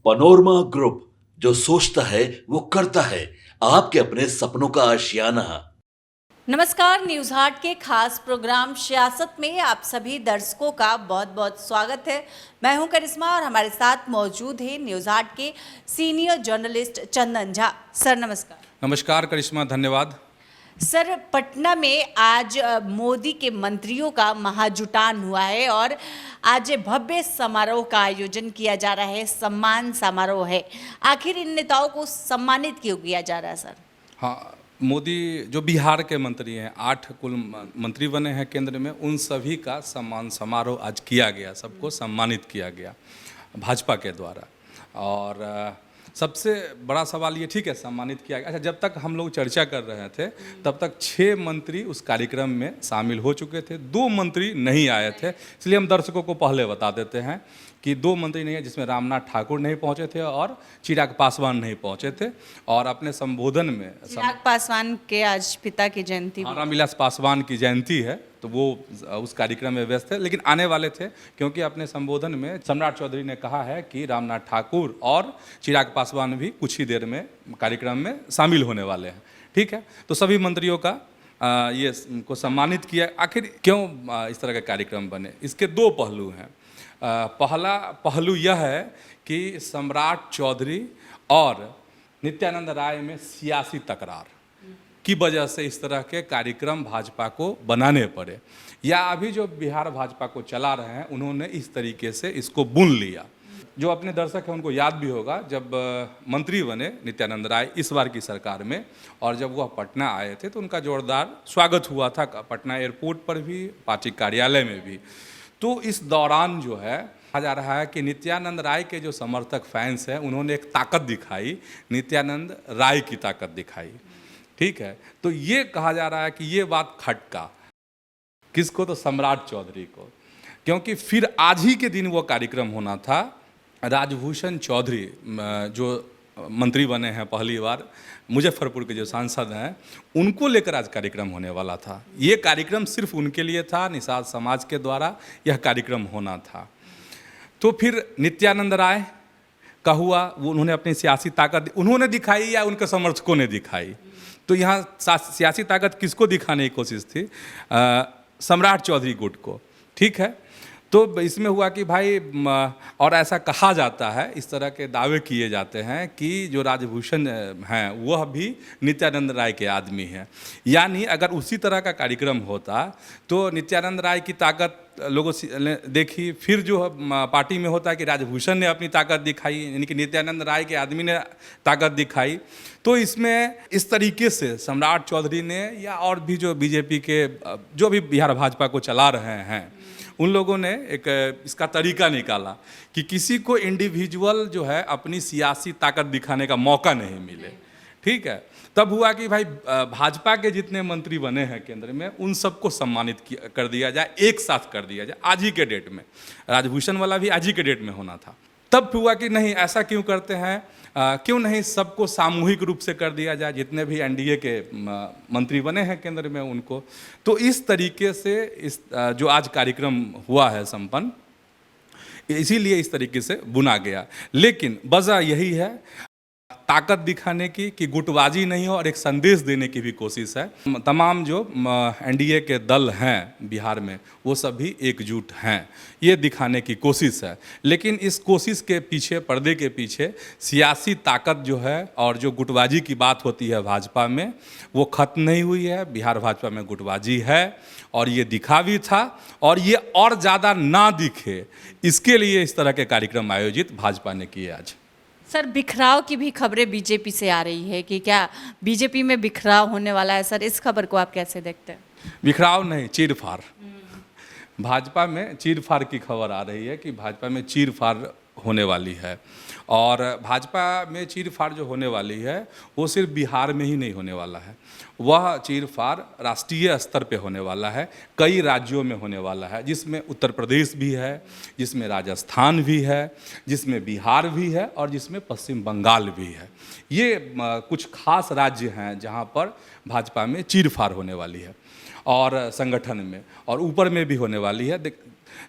Panorama group, जो सोचता है वो करता है। आपके अपने सपनों का आशियाना। नमस्कार, न्यूज हाट के खास प्रोग्राम सियासत में आप सभी दर्शकों का बहुत बहुत स्वागत है। मैं हूं करिश्मा और हमारे साथ मौजूद है न्यूज हाट के senior journalist Chandan Jha. Sir नमस्कार। नमस्कार करिश्मा, धन्यवाद। सर, पटना में आज मोदी के मंत्रियों का महाजुटान हुआ है और आज भव्य समारोह का आयोजन किया जा रहा है, सम्मान समारोह है। आखिर इन नेताओं को सम्मानित क्यों किया जा रहा है सर? हाँ, मोदी जो बिहार के मंत्री हैं, 8 कुल मंत्री बने हैं केंद्र में, उन सभी का सम्मान समारोह आज किया गया, सबको सम्मानित किया गया भाजपा के द्वारा। और सबसे बड़ा सवाल ये, ठीक है सम्मानित किया गया, अच्छा जब तक हम लोग चर्चा कर रहे थे तब तक 6 मंत्री उस कार्यक्रम में शामिल हो चुके थे, 2 मंत्री नहीं आए थे। इसलिए हम दर्शकों को पहले बता देते हैं कि 2 मंत्री नहीं है, जिसमें रामनाथ ठाकुर नहीं पहुंचे थे और चिराग पासवान नहीं पहुंचे थे। और अपने संबोधन में चिराग पासवान के आज पिता की जयंती, रामविलास पासवान की जयंती है, तो वो उस कार्यक्रम में व्यस्त थे, लेकिन आने वाले थे, क्योंकि अपने संबोधन में सम्राट चौधरी ने कहा है कि रामनाथ ठाकुर और चिराग पासवान भी कुछ ही देर में कार्यक्रम में शामिल होने वाले हैं। ठीक है, तो सभी मंत्रियों का ये को सम्मानित किया। आखिर क्यों इस तरह के कार्यक्रम बने, इसके 2 पहलू हैं। पहला पहलू यह है कि सम्राट चौधरी और नित्यानंद राय में सियासी तकरार की वजह से इस तरह के कार्यक्रम भाजपा को बनाने पड़े, या अभी जो बिहार भाजपा को चला रहे हैं उन्होंने इस तरीके से इसको बुन लिया। जो अपने दर्शक हैं उनको याद भी होगा, जब मंत्री बने नित्यानंद राय इस बार की सरकार में, और जब वह पटना आए थे तो उनका जोरदार स्वागत हुआ था, पटना एयरपोर्ट पर भी, पार्टी कार्यालय में भी। तो इस दौरान जो है कहा जा रहा है कि नित्यानंद राय के जो समर्थक फैंस हैं उन्होंने एक ताकत दिखाई, नित्यानंद राय की ताकत दिखाई। ठीक है, तो ये कहा जा रहा है कि ये बात खटका किसको, तो सम्राट चौधरी को, क्योंकि फिर आज ही के दिन वो कार्यक्रम होना था। राजभूषण चौधरी जो मंत्री बने हैं पहली बार, मुजफ्फरपुर के जो सांसद हैं, उनको लेकर आज कार्यक्रम होने वाला था। ये कार्यक्रम सिर्फ उनके लिए था, निषाद समाज के द्वारा यह कार्यक्रम होना था। तो फिर नित्यानंद राय का हुआ, वो उन्होंने अपनी सियासी ताकत उन्होंने दिखाई या उनके समर्थकों ने दिखाई। तो यहाँ सियासी ताकत किसको दिखाने की कोशिश थी? सम्राट चौधरी गुट को। ठीक है, तो इसमें हुआ कि भाई, और ऐसा कहा जाता है, इस तरह के दावे किए जाते हैं कि जो राजभूषण हैं वह भी नित्यानंद राय के आदमी हैं। यानी अगर उसी तरह का कार्यक्रम होता तो नित्यानंद राय की ताकत लोगों ने देखी, फिर जो पार्टी में होता है कि राजभूषण ने अपनी ताकत दिखाई, यानी कि नित्यानंद राय के आदमी ने ताकत दिखाई। तो इसमें इस तरीके से सम्राट चौधरी ने, या और भी जो बीजेपी के जो भी बिहार भाजपा को चला रहे हैं, उन लोगों ने एक इसका तरीका निकाला कि किसी को इंडिविजुअल जो है अपनी सियासी ताकत दिखाने का मौका नहीं मिले। ठीक है, तब हुआ कि भाई भाजपा के जितने मंत्री बने हैं केंद्र में, उन सबको सम्मानित कर दिया जाए, एक साथ कर दिया जाए आज ही के डेट में। राजभूषण वाला भी आज ही के डेट में होना था। तब हुआ कि नहीं, ऐसा क्यों करते हैं, क्यों नहीं सबको सामूहिक रूप से कर दिया जाए, जितने भी एनडीए के मंत्री बने हैं केंद्र में उनको। तो इस तरीके से इस जो आज कार्यक्रम हुआ है संपन्न, इसीलिए इस तरीके से बुना गया। लेकिन वजह यही है, ताकत दिखाने की, कि गुटबाजी नहीं हो, और एक संदेश देने की भी कोशिश है। तमाम जो एनडीए के दल हैं बिहार में वो सभी एकजुट हैं, ये दिखाने की कोशिश है। लेकिन इस कोशिश के पीछे, पर्दे के पीछे सियासी ताकत जो है और जो गुटबाजी की बात होती है भाजपा में, वो खत्म नहीं हुई है। बिहार भाजपा में गुटबाजी है और ये दिखा भी था, और ये और ज़्यादा ना दिखे इसके लिए इस तरह के कार्यक्रम आयोजित भाजपा ने किए आज। सर, बिखराव की भी खबरें बीजेपी से आ रही है कि क्या बीजेपी में बिखराव होने वाला है सर? इस खबर को आप कैसे देखते हैं? बिखराव नहीं, चीर-फाड़। भाजपा में चीर-फाड़ की खबर आ रही है कि भाजपा में चीर-फाड़ होने वाली है। और भाजपा में चीर-फाड़ जो होने वाली है वो सिर्फ बिहार में ही नहीं होने वाला है, वह चीर-फाड़ राष्ट्रीय स्तर पे होने वाला है, कई राज्यों में होने वाला है, जिसमें उत्तर प्रदेश भी है, जिसमें राजस्थान भी है, जिसमें बिहार भी है, और जिसमें पश्चिम बंगाल भी है। ये कुछ खास राज्य हैं जहाँ पर भाजपा में चीर-फाड़ होने वाली है, और संगठन में और ऊपर में भी होने वाली है।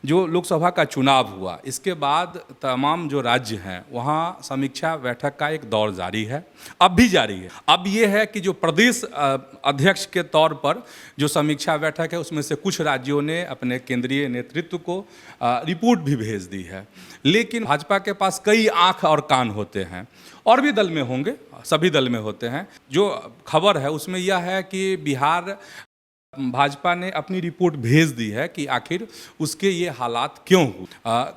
जो लोकसभा का चुनाव हुआ इसके बाद तमाम जो राज्य हैं वहाँ समीक्षा बैठक का एक दौर जारी है, अब भी जारी है। अब ये है कि जो प्रदेश अध्यक्ष के तौर पर जो समीक्षा बैठक है उसमें से कुछ राज्यों ने अपने केंद्रीय नेतृत्व को रिपोर्ट भी भेज दी है, लेकिन भाजपा के पास कई आँख और कान होते हैं और भी दल में होंगे, सभी दल में होते हैं। जो खबर है उसमें यह है कि बिहार भाजपा ने अपनी रिपोर्ट भेज दी है कि आखिर उसके ये हालात क्यों हुए,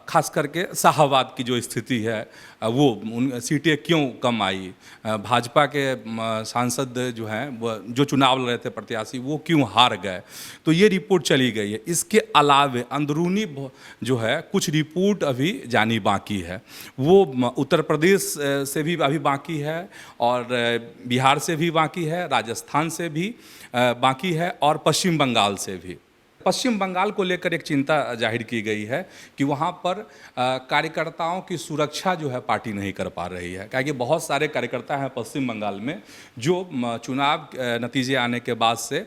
खास करके शाहबाद की जो स्थिति है वो उन सीटें क्यों कम आई, भाजपा के सांसद जो हैं वो जो चुनाव लड़ रहे थे प्रत्याशी वो क्यों हार गए, तो ये रिपोर्ट चली गई है। इसके अलावे अंदरूनी जो है कुछ रिपोर्ट अभी जानी बाकी है, वो उत्तर प्रदेश से भी अभी बाकी है और बिहार से भी बाकी है, राजस्थान से भी बाकी है और पश्चिम बंगाल से भी। पश्चिम बंगाल को लेकर एक चिंता जाहिर की गई है कि वहाँ पर कार्यकर्ताओं की सुरक्षा जो है पार्टी नहीं कर पा रही है, क्योंकि बहुत सारे कार्यकर्ता हैं पश्चिम बंगाल में जो चुनाव नतीजे आने के बाद से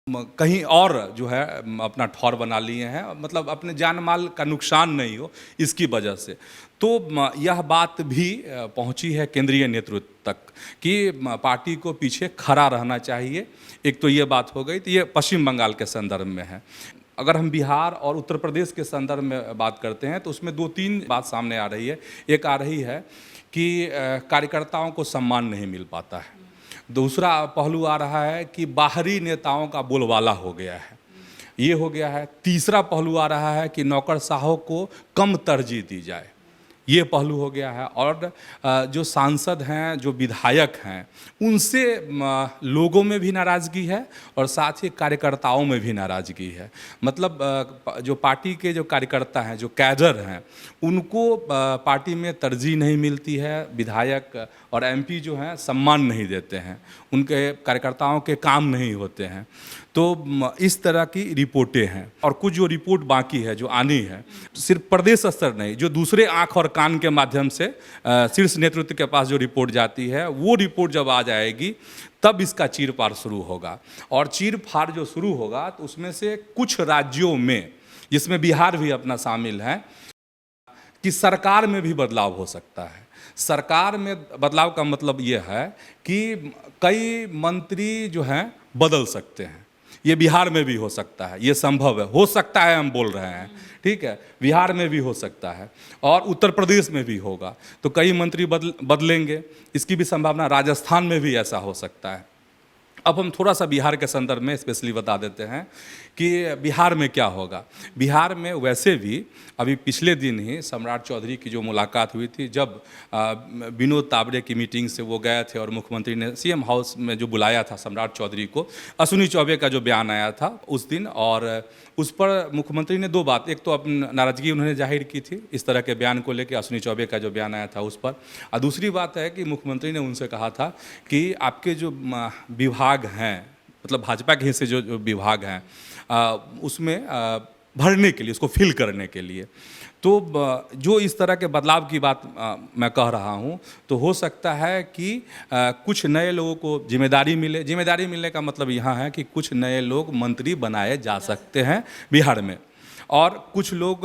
कहीं और जो है अपना ठौर बना लिए हैं, मतलब अपने जान माल का नुकसान नहीं हो इसकी वजह से। तो यह बात भी पहुंची है केंद्रीय नेतृत्व तक कि पार्टी को पीछे खड़ा रहना चाहिए। एक तो ये बात हो गई, तो ये पश्चिम बंगाल के संदर्भ में है। अगर हम बिहार और उत्तर प्रदेश के संदर्भ में बात करते हैं तो उसमें 2-3 बात सामने आ रही है। एक आ रही है कि कार्यकर्ताओं को सम्मान नहीं मिल पाता है, दूसरा पहलू आ रहा है कि बाहरी नेताओं का बोलबाला हो गया है, ये हो गया है। तीसरा पहलू आ रहा है कि नौकरशाहों को कम तरजीह दी जाए, ये पहलू हो गया है। और जो सांसद हैं, जो विधायक हैं, उनसे लोगों में भी नाराज़गी है और साथ ही कार्यकर्ताओं में भी नाराज़गी है। मतलब जो पार्टी के जो कार्यकर्ता हैं, जो कैडर हैं, उनको पार्टी में तरजीह नहीं मिलती है, विधायक और एमपी जो हैं सम्मान नहीं देते हैं, उनके कार्यकर्ताओं के काम नहीं होते हैं। तो इस तरह की रिपोर्टें हैं और कुछ जो रिपोर्ट बाकी है जो आनी है, सिर्फ प्रदेश स्तर नहीं, जो दूसरे आँख और कान के माध्यम से शीर्ष नेतृत्व के पास जो रिपोर्ट जाती है, वो रिपोर्ट जब आ जाएगी तब इसका चीर फाड़ शुरू होगा। और चीर फाड़ जो शुरू होगा तो उसमें से कुछ राज्यों में, जिसमें बिहार भी अपना शामिल है, कि सरकार में भी बदलाव हो सकता है। सरकार में बदलाव का मतलब ये है कि कई मंत्री जो हैं बदल सकते हैं, ये बिहार में भी हो सकता है, ये संभव है, हो सकता है, हम बोल रहे हैं, ठीक है, बिहार में भी हो सकता है और उत्तर प्रदेश में भी होगा। तो कई मंत्री बदलेंगे, इसकी भी संभावना, राजस्थान में भी ऐसा हो सकता है। अब हम थोड़ा सा बिहार के संदर्भ में स्पेशली बता देते हैं कि बिहार में क्या होगा। बिहार में वैसे भी अभी पिछले दिन ही सम्राट चौधरी की जो मुलाकात हुई थी, जब विनोद तावड़े की मीटिंग से वो गए थे और मुख्यमंत्री ने सीएम हाउस में जो बुलाया था सम्राट चौधरी को, अश्विनी चौबे का जो बयान आया था उस दिन, और उस पर मुख्यमंत्री ने 2 बात, एक तो अपनी नाराज़गी उन्होंने जाहिर की थी इस तरह के बयान को लेकर, अश्विनी चौबे का जो बयान आया था उस पर, और दूसरी बात है कि मुख्यमंत्री ने उनसे कहा था कि आपके जो विभाग हैं, मतलब भाजपा के हिस्से जो विभाग हैं, उसमें भरने के लिए, उसको फिल करने के लिए, तो जो इस तरह के बदलाव की बात मैं कह रहा हूँ, तो हो सकता है कि कुछ नए लोगों को जिम्मेदारी मिले। जिम्मेदारी मिलने का मतलब यहाँ है कि कुछ नए लोग मंत्री बनाए जा सकते हैं बिहार में, और कुछ लोग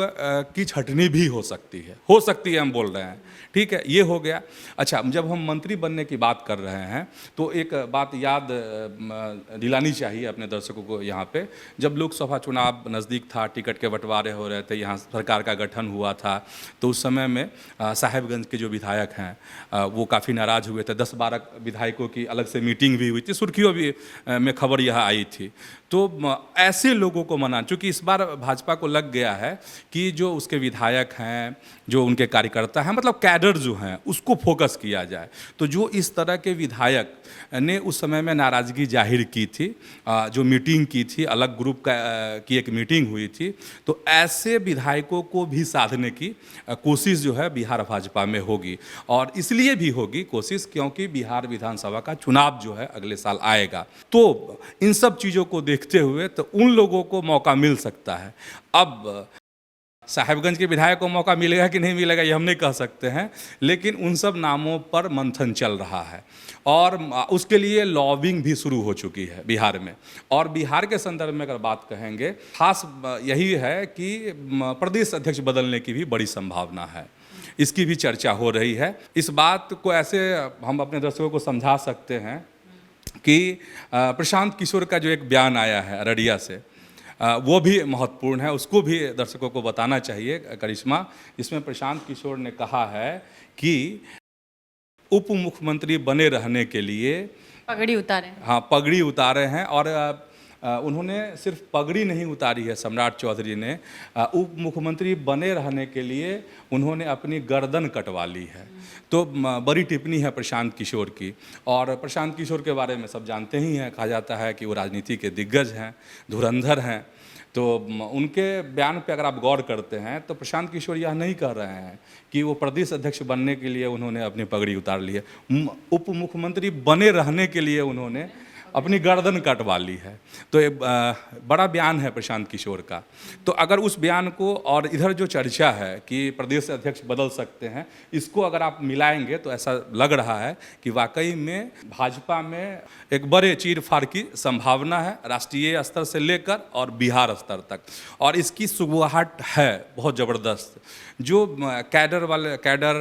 की छटनी भी हो सकती है, हम बोल रहे हैं, ठीक है, ये हो गया। अच्छा, जब हम मंत्री बनने की बात कर रहे हैं तो एक बात याद दिलानी चाहिए अपने दर्शकों को यहाँ पे। जब लोकसभा चुनाव नज़दीक था, टिकट के बंटवारे हो रहे थे, यहाँ सरकार का गठन हुआ था, तो उस समय में साहेबगंज के जो विधायक हैं वो काफ़ी नाराज़ हुए थे। 10-12 विधायकों की अलग से मीटिंग भी हुई थी, सुर्खियों भी में खबर यह आई थी। तो ऐसे लोगों को मना, चूँकि इस बार भाजपा को लग गया है कि जो उसके विधायक हैं, जो उनके कार्यकर्ता हैं, मतलब कैडर जो हैं, उसको फोकस किया जाए। तो जो इस तरह के विधायक ने उस समय में नाराज़गी जाहिर की थी, जो मीटिंग की थी, अलग ग्रुप की एक मीटिंग हुई थी, तो ऐसे विधायकों को भी साधने की कोशिश जो है बिहार भाजपा में होगी। और इसलिए भी होगी कोशिश क्योंकि बिहार विधानसभा का चुनाव जो है अगले साल आएगा। तो इन सब चीज़ों को देखते हुए तो उन लोगों को मौका मिल सकता है। अब साहेबगंज के विधायक को मौका मिलेगा कि नहीं मिलेगा ये हम नहीं कह सकते हैं, लेकिन उन सब नामों पर मंथन चल रहा है और उसके लिए लॉबिंग भी शुरू हो चुकी है बिहार में। और बिहार के संदर्भ में अगर बात कहेंगे, खास यही है कि प्रदेश अध्यक्ष बदलने की भी बड़ी संभावना है, इसकी भी चर्चा हो रही है। इस बात को ऐसे हम अपने दर्शकों को समझा सकते हैं कि प्रशांत किशोर का जो एक बयान आया है अररिया से, वो भी महत्वपूर्ण है, उसको भी दर्शकों को बताना चाहिए करिश्मा। इसमें प्रशांत किशोर ने कहा है कि उप मुख्यमंत्री बने रहने के लिए पगड़ी उतारे, हाँ पगड़ी उतारे हैं। और उन्होंने सिर्फ पगड़ी नहीं उतारी है, सम्राट चौधरी ने उप मुख्यमंत्री बने रहने के लिए उन्होंने अपनी गर्दन कटवा ली है। तो बड़ी टिप्पणी है प्रशांत किशोर की। और प्रशांत किशोर के बारे में सब जानते ही हैं, कहा जाता है कि वो राजनीति के दिग्गज हैं, धुरंधर हैं। तो उनके बयान पे अगर आप गौर करते हैं तो प्रशांत किशोर यह नहीं कह रहे हैं कि वो प्रदेश अध्यक्ष बनने के लिए उन्होंने अपनी पगड़ी उतार ली है, उप मुख्यमंत्री बने रहने के लिए उन्होंने अपनी गर्दन कटवा ली है। तो ये बड़ा बयान है प्रशांत किशोर का। तो अगर उस बयान को और इधर जो चर्चा है कि प्रदेश अध्यक्ष बदल सकते हैं, इसको अगर आप मिलाएंगे तो ऐसा लग रहा है कि वाकई में भाजपा में एक बड़े चीर फाड़ की संभावना है, राष्ट्रीय स्तर से लेकर और बिहार स्तर तक। और इसकी शुरुआत है बहुत ज़बरदस्त। जो कैडर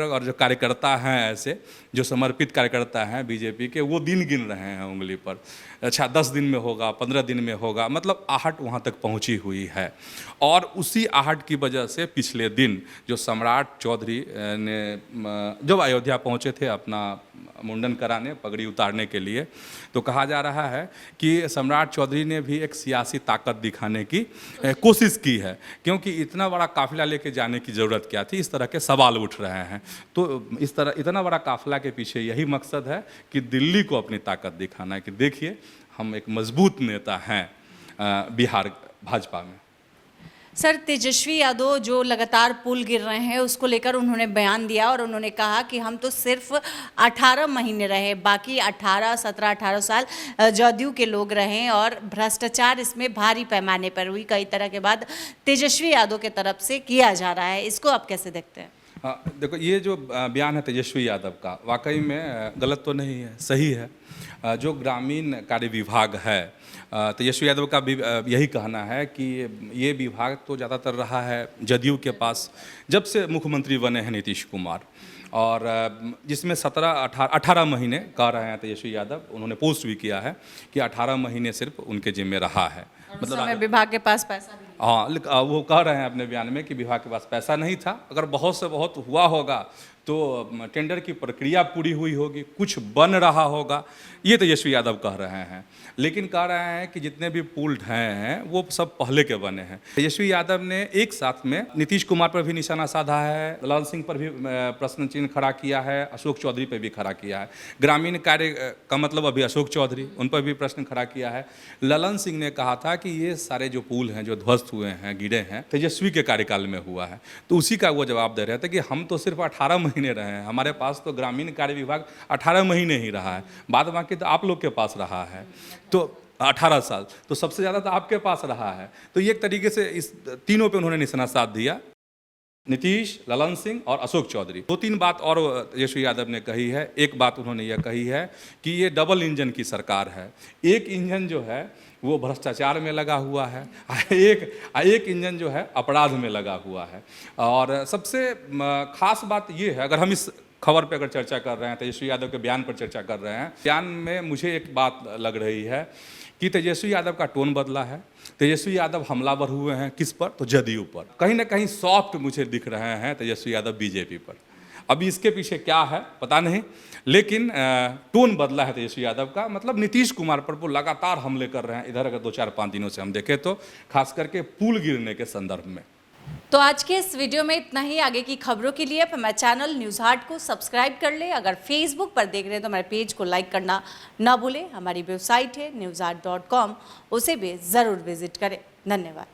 और जो कार्यकर्ता हैं, ऐसे जो समर्पित कार्यकर्ता हैं बीजेपी के, वो दिन गिन रहे हैं उंगली पर। अच्छा 10 दिन में होगा, 15 दिन में होगा, मतलब आहट वहाँ तक पहुँची हुई है। और उसी आहट की वजह से पिछले दिन जो सम्राट चौधरी ने जब अयोध्या पहुँचे थे अपना मुंडन कराने, पगड़ी उतारने के लिए, तो कहा जा रहा है कि सम्राट चौधरी ने भी एक सियासी ताकत दिखाने की कोशिश की है, क्योंकि इतना बड़ा काफिला लेके जाने की ज़रूरत क्या थी, इस तरह के सवाल उठ रहे हैं। तो इस तरह इतना बड़ा काफिला के पीछे यही मकसद है कि दिल्ली को अपनी ताकत दिखाना है कि देखिए हम एक मजबूत नेता हैं बिहार भाजपा में। सर, तेजस्वी यादव जो लगातार पुल गिर रहे हैं उसको लेकर उन्होंने बयान दिया और उन्होंने कहा कि हम तो सिर्फ 18 महीने रहे, बाकी 17-18 साल जदयू के लोग रहे और भ्रष्टाचार इसमें भारी पैमाने पर हुई, कई तरह के बाद तेजस्वी यादव के तरफ से किया जा रहा है। इसको आप कैसे देखते हैं? देखो, ये जो बयान है तेजस्वी यादव का, वाकई में गलत तो नहीं है, सही है। जो ग्रामीण कार्य विभाग है, तेजस्वी यादव का भी यही कहना है कि ये विभाग तो ज़्यादातर रहा है जदयू के पास जब से मुख्यमंत्री बने हैं नीतीश कुमार, और जिसमें 18 महीने कह रहे हैं तेजस्वी यादव, उन्होंने पोस्ट भी किया है कि 18 महीने सिर्फ उनके जिम्मे रहा है। मतलब विभाग के पास पैसा नहीं। हाँ, वो कह रहे हैं अपने बयान में कि विभाग के पास पैसा नहीं था। अगर बहुत से बहुत हुआ होगा तो टेंडर की प्रक्रिया पूरी हुई होगी, कुछ बन रहा होगा, ये तेजस्वी यादव कह रहे हैं। लेकिन कह रहे हैं कि जितने भी पुल ढहे हैं वो सब पहले के बने हैं। तेजस्वी यादव ने एक साथ में नीतीश कुमार पर भी निशाना साधा है, लाल सिंह पर भी प्रश्न चिन्ह खड़ा किया है, अशोक चौधरी पर भी खड़ा किया है। ग्रामीण कार्य का मतलब अभी अशोक चौधरी, उन पर भी प्रश्न खड़ा किया है। ललन सिंह ने कहा था कि ये सारे जो पुल हैं जो ध्वस्त हुए हैं, गिरे हैं, तेजस्वी के कार्यकाल में हुआ है। तो उसी का वो जवाब दे रहे थे कि हम तो सिर्फ 18 महीने रहे हैं, हमारे पास तो ग्रामीण कार्य विभाग 18 महीने ही रहा है, बाद बाकी तो आप लोग के पास रहा है, तो 18 साल, तो सबसे ज़्यादा तो आपके पास रहा है। तो ये एक तरीके से इस तीनों पे उन्होंने निशाना साध दिया, नीतीश, ललन सिंह और अशोक चौधरी। 2-3 बात और तेजस्वी यादव ने कही है। एक बात उन्होंने यह कही है कि ये डबल इंजन की सरकार है। एक इंजन जो है वो भ्रष्टाचार में लगा हुआ है, एक इंजन जो है अपराध में लगा हुआ है। और सबसे खास बात ये है, अगर हम इस खबर पे अगर चर्चा कर रहे हैं, तेजस्वी यादव के बयान पर चर्चा कर रहे हैं, बयान में मुझे एक बात लग रही है कि तेजस्वी यादव का टोन बदला है। तेजस्वी यादव हमलावर हुए हैं किस पर? तो जदयू पर। कहीं ना कहीं सॉफ्ट मुझे दिख रहे हैं तेजस्वी यादव बीजेपी पर। अभी इसके पीछे क्या है पता नहीं, लेकिन टोन बदला है तेजस्वी यादव का। मतलब नीतीश कुमार पर वो लगातार हमले कर रहे हैं। इधर अगर 2-4-5 दिनों से हम देखें तो खास करके पुल गिरने के संदर्भ में। तो आज के इस वीडियो में इतना ही। आगे की खबरों के लिए हमारे चैनल न्यूज़ हाट को सब्सक्राइब कर ले। अगर फेसबुक पर देख रहे हैं तो हमारे पेज को लाइक करना ना भूलें। हमारी वेबसाइट है newsart.com, उसे भी ज़रूर विजिट करें। धन्यवाद।